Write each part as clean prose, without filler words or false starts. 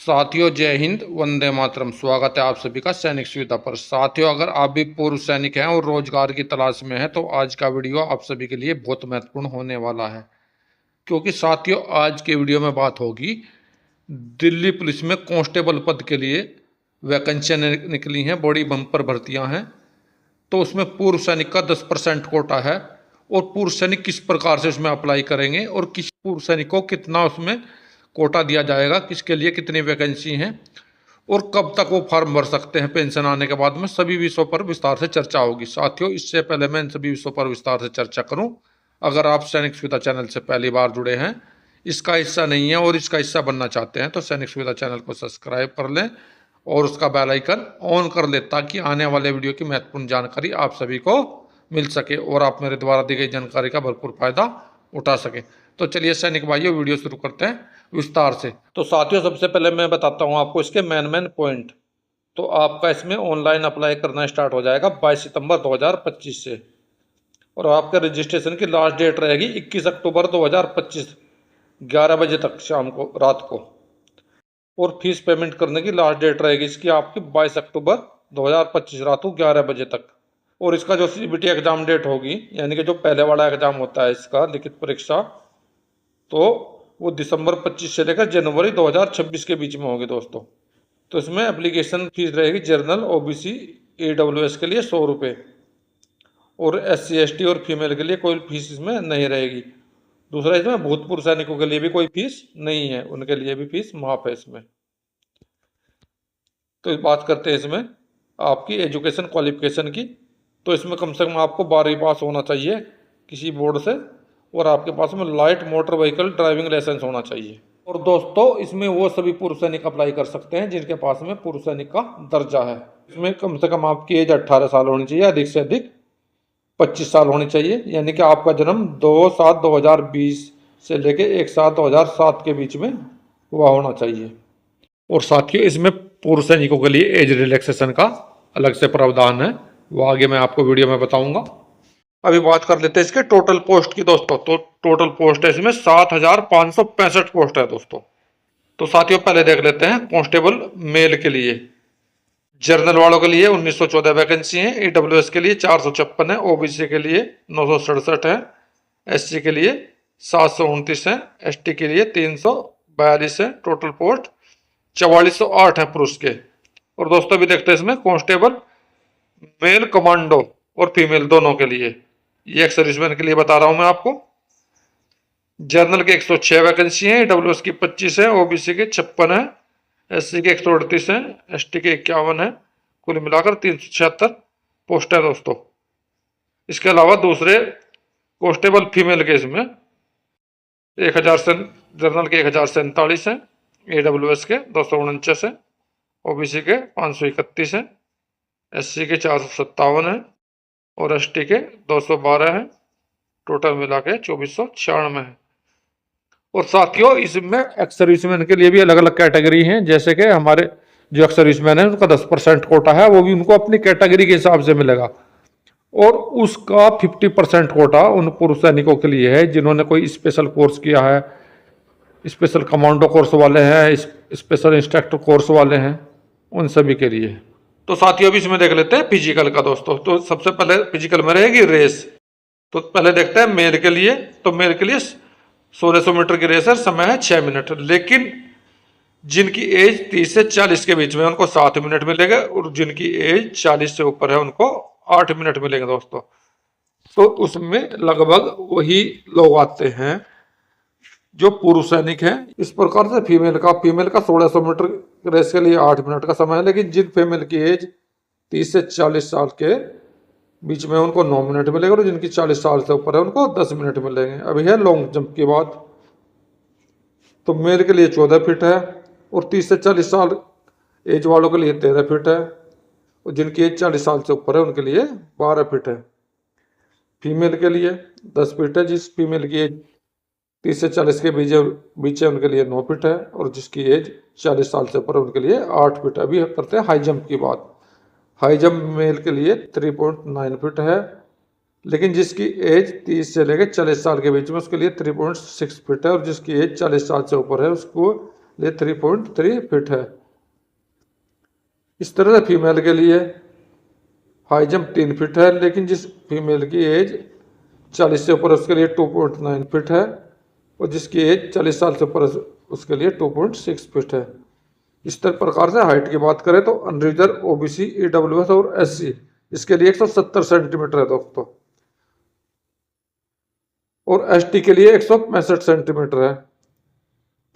साथियों जय हिंद, वंदे मातरम। स्वागत है आप सभी का सैनिक सुविधा पर। साथियों, अगर आप भी पूर्व सैनिक हैं और रोजगार की तलाश में हैं तो आज का वीडियो आप सभी के लिए बहुत महत्वपूर्ण होने वाला है, क्योंकि साथियों आज के वीडियो में बात होगी दिल्ली पुलिस में कांस्टेबल पद के लिए वैकेंसियाँ निकली हैं, बड़ी बम्पर भर्तियां हैं। तो उसमें पूर्व सैनिक का 10% कोटा है और पूर्व सैनिक किस प्रकार से उसमें अप्लाई करेंगे और किस पूर्व सैनिक को कितना उसमें कोटा दिया जाएगा, किसके लिए कितनी वैकेंसी हैं और कब तक वो फॉर्म भर सकते हैं पेंशन आने के बाद में, सभी विषयों पर विस्तार से चर्चा होगी। साथियों, इससे पहले मैं इन सभी विषयों पर विस्तार से चर्चा करूं, अगर आप सैनिक सुविधा चैनल से पहली बार जुड़े हैं, इसका हिस्सा नहीं है और इसका हिस्सा बनना चाहते हैं तो सैनिक सुविधा चैनल को सब्सक्राइब कर लें और उसका बेल आइकन ऑन कर ले, ताकि आने वाले वीडियो की महत्वपूर्ण जानकारी आप सभी को मिल सके और आप मेरे द्वारा दी गई जानकारी का भरपूर फायदा उठा सके। तो चलिए सैनिक भाइयों, वीडियो शुरू करते हैं विस्तार से। तो साथियों, सबसे पहले मैं बताता हूं आपको इसके मेन पॉइंट। तो आपका इसमें ऑनलाइन अप्लाई करना स्टार्ट हो जाएगा 22 सितंबर 2025 से और आपके रजिस्ट्रेशन की लास्ट डेट रहेगी 21 अक्टूबर 2025 11 बजे तक शाम को, रात को। और फीस पेमेंट करने की लास्ट डेट रहेगी इसकी आपकी 22 अक्टूबर 2025 रात को 11 बजे तक। और इसका जो सीबीटी एग्जाम डेट होगी, यानी कि जो पहले वाला एग्जाम होता है इसका लिखित परीक्षा, तो वो दिसंबर 25 से लेकर जनवरी 2026 के बीच में होगी दोस्तों। तो इसमें एप्लीकेशन फीस रहेगी जनरल, ओबीसी, ईडब्ल्यूएस के लिए 100 रुपये और SC ST और फीमेल के लिए कोई फीस इसमें नहीं रहेगी। दूसरा, इसमें भूतपूर्व सैनिकों के लिए भी कोई फीस नहीं है, उनके लिए भी फीस माफ है इसमें। तो बात करते हैं इसमें आपकी एजुकेशन क्वालिफिकेशन की। तो इसमें कम से कम आपको 12वीं पास होना चाहिए किसी बोर्ड से और आपके पास में light motor vehicle driving licence होना चाहिए। और दोस्तों, इसमें वो सभी पूर्व सैनिक अप्लाई कर सकते हैं जिनके पास में पूर्व सैनिक का दर्जा है। इसमें कम से कम आपकी एज 18 साल होनी चाहिए, अधिक से अधिक 25 साल होनी चाहिए, यानी कि आपका जन्म 2/7/2020 से लेके 1/7/2007 के बीच में हुआ होना चाहिए। और साथियों, इसमें पूर्व सैनिकों के लिए एज रिलैक्सेशन का अलग से प्रावधान है, वो आगे मैं आपको वीडियो में बताऊंगा। अभी बात कर लेते हैं इसके टोटल पोस्ट की दोस्तों। तो टोटल पोस्ट है इसमें 7,565 पोस्ट है दोस्तों। तो साथियों, पहले देख लेते हैं कांस्टेबल मेल के लिए। जर्नल वालों के लिए 1914 वैकेंसी है, ईडब्ल्यूएस के लिए 456 है, ओबीसी के लिए 967 है, SC के लिए 729 है, ST के लिए 342 है। टोटल पोस्ट 4408 है पुरुष के। और दोस्तों भी देखते हैं इसमें कांस्टेबल मेल कमांडो और फीमेल दोनों के लिए, ये एक सर्विसमैन के लिए बता रहा हूं मैं आपको। जर्नल के 106 वैकेंसी है, ईडब्ल्यूएस की 25 है, ओबीसी के 56 है, SC के 138 है, ST के 51 है। कुल मिलाकर 376 पोस्ट है दोस्तों। इसके अलावा दूसरे कांस्टेबल फीमेल के इसमें 1000 से, जर्नल के 1047 है, ईडब्ल्यूएस के 249 है, ओबीसी के 531 है, SC के 457 है और ST के 212 है। टोटल मिला के 2496 है। और साथियों, इसमें एक्स सर्विसमैन के लिए भी अलग अलग कैटेगरी हैं, जैसे कि हमारे जो एक्स सर्विसमैन है उनका 10% कोटा है, वो भी उनको अपनी कैटेगरी के हिसाब से मिलेगा। और उसका 50% कोटा उन पूर्व सैनिकों के लिए है जिन्होंने कोई स्पेशल कोर्स किया है, स्पेशल कमांडो कोर्स वाले हैं, स्पेशल इंस्ट्रक्टर कोर्स वाले हैं, उन सभी के लिए। तो साथियों, भी इसमें देख लेते हैं फिजिकल का दोस्तों। तो सबसे पहले फिजिकल में रहेगी रेस। तो पहले देखते हैं मेल के लिए। तो मेल के लिए 1600 मीटर की रेस है, समय है 6 मिनट। लेकिन जिनकी एज 30 से 40 के बीच में उनको 7 मिनट मिलेगा और जिनकी एज 40 से ऊपर है उनको 8 मिनट मिलेंगे दोस्तों। तो उसमें लगभग वही लोग आते हैं जो पूर्व सैनिक हैं। इस प्रकार से फीमेल का 1600 मीटर रेस के लिए 8 मिनट का समय है, लेकिन जिन फीमेल की एज 30 से 40 साल के बीच में उनको 9 मिनट मिलेगा और जिनकी 40 साल से ऊपर है उनको 10 मिनट मिलेंगे। अभी है लॉन्ग जंप की बात। तो मेल के लिए 14 फीट है और 30 से 40 साल एज वालों के लिए 13 फीट है और जिनकी एज 40 साल से ऊपर है उनके लिए 12 फीट है। फीमेल के लिए 10 फीट है, जिस फीमेल की एज 30 से 40 के बीच है उनके लिए 9 फीट है और जिसकी एज 40 साल से ऊपर है उनके लिए 8 फीट है। अभी करते हैं हाई जंप की बात। हाई जंप मेल के लिए 3.9 फीट है, लेकिन जिसकी एज 30 से लेकर 40 साल के बीच में उसके लिए 3.6 फीट है और जिसकी एज 40 साल से ऊपर है उसको लिए 3.3 फीट है। इस तरह से फीमेल के लिए हाई जंप 3 फीट है, लेकिन जिस फीमेल की एज 40 से ऊपर उसके लिए 2.9 फीट है, और जिसकी एज 40 साल से ऊपर उसके लिए 2.6 फीट है। इस तरह प्रकार से हाइट की बात करें तो अनरिजर्व, ओबीसी, ईडब्ल्यूएस और एससी इसके लिए 170 सेंटीमीटर है दोस्तों, और एसटी के लिए 165 सेंटीमीटर है।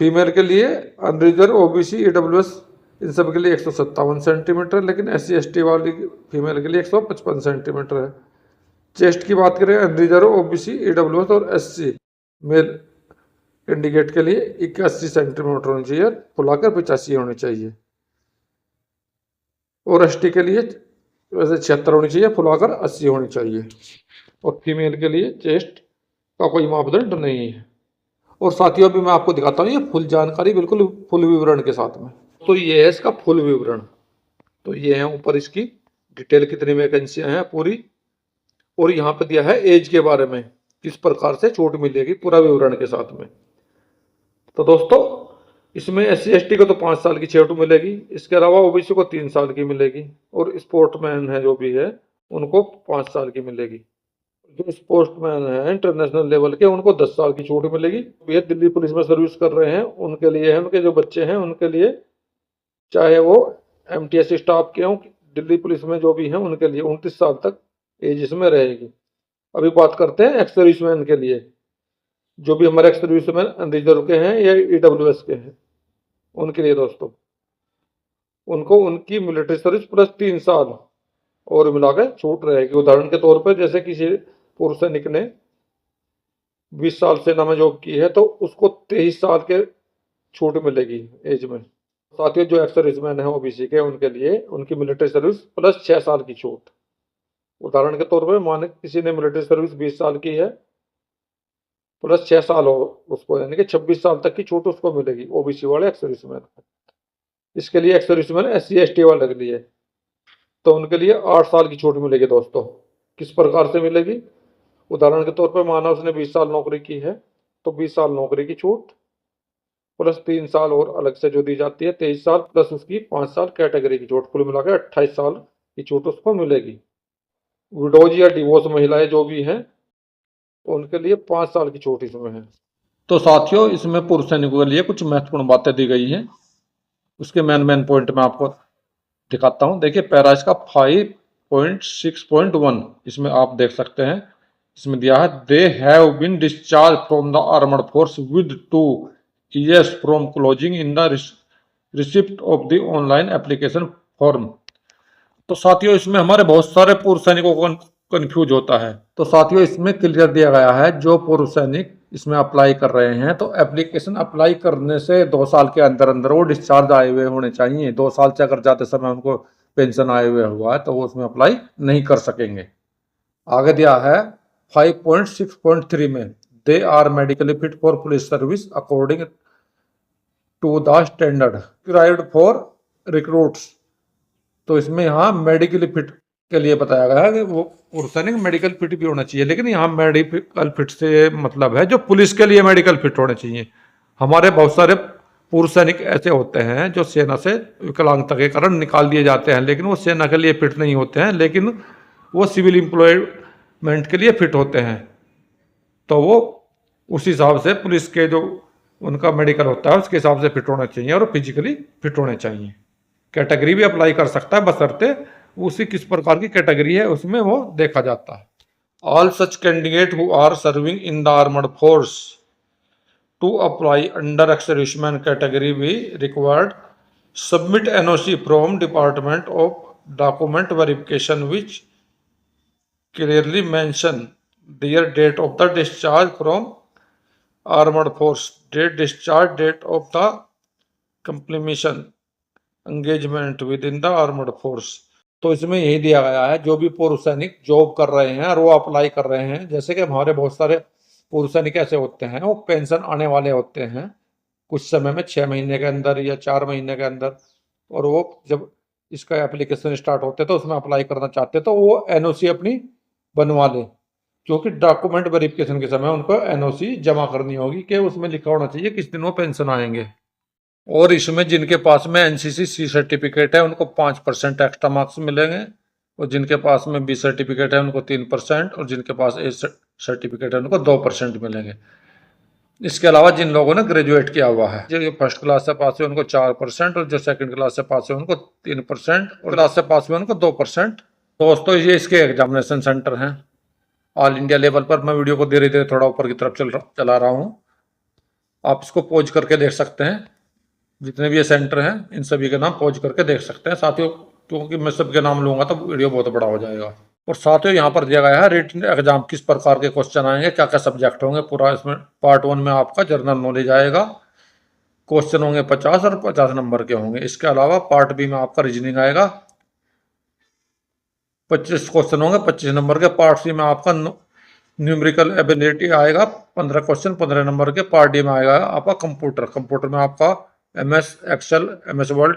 फीमेल के लिए अनरिजर्व, ओबीसी, ईडब्ल्यूएस इन सब के लिए 157 सेंटीमीटर, लेकिन एससी एसटी वाली फीमेल के लिए 155 सेंटीमीटर है। चेस्ट की बात करें अनरिजर्व, ओबीसी, ईडब्ल्यूएस और एससी मेल कैंडिडेट के लिए 81 सेंटीमीटर होनी चाहिए, फुलाकर 85 होनी चाहिए, और एसटी के लिए वैसे 76 होनी चाहिए, फुलाकर 80 होनी चाहिए, और फीमेल के लिए चेस्ट का कोई मापदंड नहीं है। और साथियों अभी मैं आपको दिखाता हूँ ये फुल जानकारी, बिल्कुल फुल विवरण के साथ में। तो ये है इसका फुल विवरण। तो ये है ऊपर इसकी डिटेल, कितनी वैकेंसियां हैं पूरी, और यहाँ पे दिया है एज के बारे में, किस प्रकार से छूट मिलेगी, पूरा विवरण के साथ में। तो दोस्तों इसमें SC ST को तो 5 साल की छूट मिलेगी, इसके अलावा ओबीसी को 3 साल की मिलेगी, और स्पोर्ट्समैन है जो भी है उनको 5 साल की मिलेगी। जो स्पोर्ट्समैन है इंटरनेशनल लेवल के उनको 10 साल की छूट मिलेगी। ये दिल्ली पुलिस में सर्विस कर रहे हैं उनके लिए है, उनके जो बच्चे हैं उनके लिए, चाहे वो MTS स्टाफ के हों, दिल्ली पुलिस में जो भी हैं उनके लिए 29 साल तक एज इसमें रहेगी। अभी बात करते हैं एक्स सर्विसमैन के लिए, जो भी हमारे एक्स सर्विसमैन रिजर्व के हैं या ईडब्ल्यूएस के हैं, उनके लिए दोस्तों उनको उनकी मिलिट्री सर्विस प्लस 3 साल और मिलाकर छूट रहेगी। उदाहरण के तौर पर जैसे किसी पूर्व सैनिक ने 20 साल सेना में जॉब की है तो उसको 23 साल के छूट मिलेगी एज में। साथियों जो एक्स सर्विसमैन है ओबीसी के, उनके लिए उनकी मिलिट्री सर्विस प्लस 6 साल की छूट। उदाहरण के तौर पर माने किसी ने मिलिट्री सर्विस 20 साल की है प्लस 6 साल हो उसको, यानी कि 26 साल तक की छूट उसको मिलेगी ओबीसी वाले एक्स सर्विसमैन को। इसके लिए एक्स सर्विसमैन SC ST वाले के लिए तो उनके लिए 8 साल की छूट मिलेगी दोस्तों। किस प्रकार से मिलेगी? उदाहरण के तौर पर माना उसने 20 साल नौकरी की है तो 20 साल नौकरी की छूट प्लस 3 साल और अलग से जो दी जाती है 23 साल प्लस उसकी 5 साल कैटेगरी की छूट, कुल मिलाकर 28 साल की छूट उसको मिलेगी। विडोज या डिवोर्स महिलाएं जो भी हैं उनके लिए 5 साल की छूट इसमें है। तो साथियों इसमें पूर्व सैनिकों के लिए कुछ महत्वपूर्ण बातें दी गई हैं, उसके मेन पॉइंट में आपको दिखाता हूं। देखिए पैरा इसका 5.6.1 इसमें आप देख सकते हैं, इसमें दिया है they have been discharge from the armed force with 2 years from closing in the receipt of the online application form. तो साथियों इसमें हमारे बहुत सारे पूर्व सैनिकों को कंफ्यूज होता है। तो साथियों इसमें क्लियर दिया गया है जो पूर्व सैनिक इसमें अप्लाई कर रहे हैं तो एप्लीकेशन अप्लाई करने से 2 साल के अंदर अंदर वो डिस्चार्ज आए हुए होने चाहिए। 2 साल से अगर जाते समय उनको पेंशन आए हुए हुआ है तो वो उसमें अप्लाई नहीं कर सकेंगे। आगे दिया है 5.6.3 में they are medically fit for police service according to the standard prescribed for recruits. तो इसमें यहाँ मेडिकली फिट के लिए बताया गया है कि वो पूर्व सैनिक मेडिकल फिट भी होना चाहिए, लेकिन यहाँ मेडिकल फिट से मतलब है जो पुलिस के लिए मेडिकल फिट होने चाहिए। हमारे बहुत सारे पूर्व सैनिक ऐसे होते हैं जो सेना से विकलांगता के कारण निकाल दिए जाते हैं, लेकिन वो सेना के लिए फिट नहीं होते हैं, लेकिन वो सिविल एम्प्लॉयमेंट के लिए फिट होते हैं। तो वो उस हिसाब से पुलिस के जो उनका मेडिकल होता है उसके हिसाब से फिट होना चाहिए और फिजिकली फिट होने चाहिए। कैटेगरी भी अप्लाई कर सकता है बशर्ते उसी किस प्रकार की कैटेगरी है उसमें वो देखा जाता है। All such candidate who are serving in the armed force to apply under ex serviceman category भी required submit NOC from department of document verification which clearly mention their date of the discharge from armed force, date discharge, date of the completion engagement within the armed force. तो इसमें यही दिया गया है जो भी पूर्व सैनिक जॉब कर रहे हैं और वो अप्लाई कर रहे हैं, जैसे कि हमारे बहुत सारे पूर्व सैनिक ऐसे होते हैं वो पेंशन आने वाले होते हैं कुछ समय में 6 महीने के अंदर या 4 महीने के अंदर, और वो जब इसका एप्लीकेशन स्टार्ट होते तो उसमें अप्लाई करना चाहते तो वो NOC अपनी बनवा लें, क्योंकि डॉक्यूमेंट वेरिफिकेशन के समय उनको NOC जमा करनी होगी कि उसमें लिखा होना चाहिए किस दिन वो पेंशन आएंगे। और इसमें जिनके पास में एनसीसी सी सर्टिफिकेट है उनको 5% एक्स्ट्रा मार्क्स मिलेंगे, और जिनके पास में बी सर्टिफिकेट है उनको 3%, और जिनके पास ए सर्टिफिकेट है उनको 2% मिलेंगे। इसके अलावा जिन लोगों ने ग्रेजुएट किया हुआ है, जो फर्स्ट क्लास से पास है उनको 4%, और जो सेकंड क्लास से पास है उनको 3%, और क्लास से पास हुए उनको 2%। दोस्तों ये इसके एग्जामिनेशन सेंटर हैं ऑल इंडिया लेवल पर। मैं वीडियो को धीरे धीरे थोड़ा ऊपर की तरफ चला रहा हूँ, आप इसको पॉज करके देख सकते हैं। जितने भी ये सेंटर हैं इन सभी के नाम पॉज करके देख सकते हैं साथियों, क्योंकि मैं सबके नाम लूंगा तो वीडियो बहुत बड़ा हो जाएगा। और साथियों यहाँ पर दिया गया है रिटन एग्जाम किस प्रकार के क्वेश्चन आएंगे, क्या क्या सब्जेक्ट होंगे, पूरा इसमें पार्ट 1 में आपका जनरल नॉलेज आएगा, क्वेश्चन होंगे 50 और 50 नंबर के होंगे। इसके अलावा पार्ट बी में आपका रीजनिंग आएगा, 25 क्वेश्चन होंगे 25 नंबर के। पार्ट सी में आपका न्यूमेरिकल एबिलिटी आएगा 15 क्वेश्चन 15 नंबर के। पार्ट डी में आएगा आपका कंप्यूटर में आपका MS excel, MS word,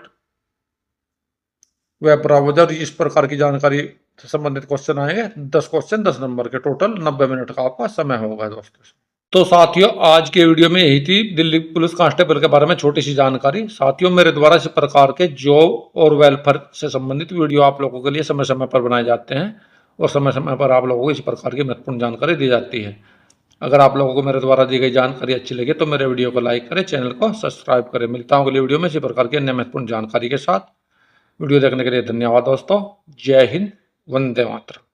web browser, इस प्रकार की जानकारी से संबंधित क्वेश्चन आएंगे। 10 क्वेश्चन 10 नंबर के, टोटल 90 मिनट का आपका समय होगा दोस्तों। तो साथियों आज के वीडियो में यही थी दिल्ली पुलिस कांस्टेबल के बारे में छोटी सी जानकारी। साथियों मेरे द्वारा इस प्रकार के जॉब और वेलफेयर से संबंधित वीडियो आप लोगों के लिए समय समय पर बनाए जाते हैं, और समय समय पर आप लोगों को इस प्रकार की महत्वपूर्ण जानकारी दी जाती है। अगर आप लोगों को मेरे द्वारा दी गई जानकारी अच्छी लगे तो मेरे वीडियो को लाइक करें, चैनल को सब्सक्राइब करें। मिलता हूँ अगली वीडियो में इसी प्रकार की अन्य महत्वपूर्ण जानकारी के साथ। वीडियो देखने के लिए धन्यवाद दोस्तों। जय हिंद, वंदे मातरम।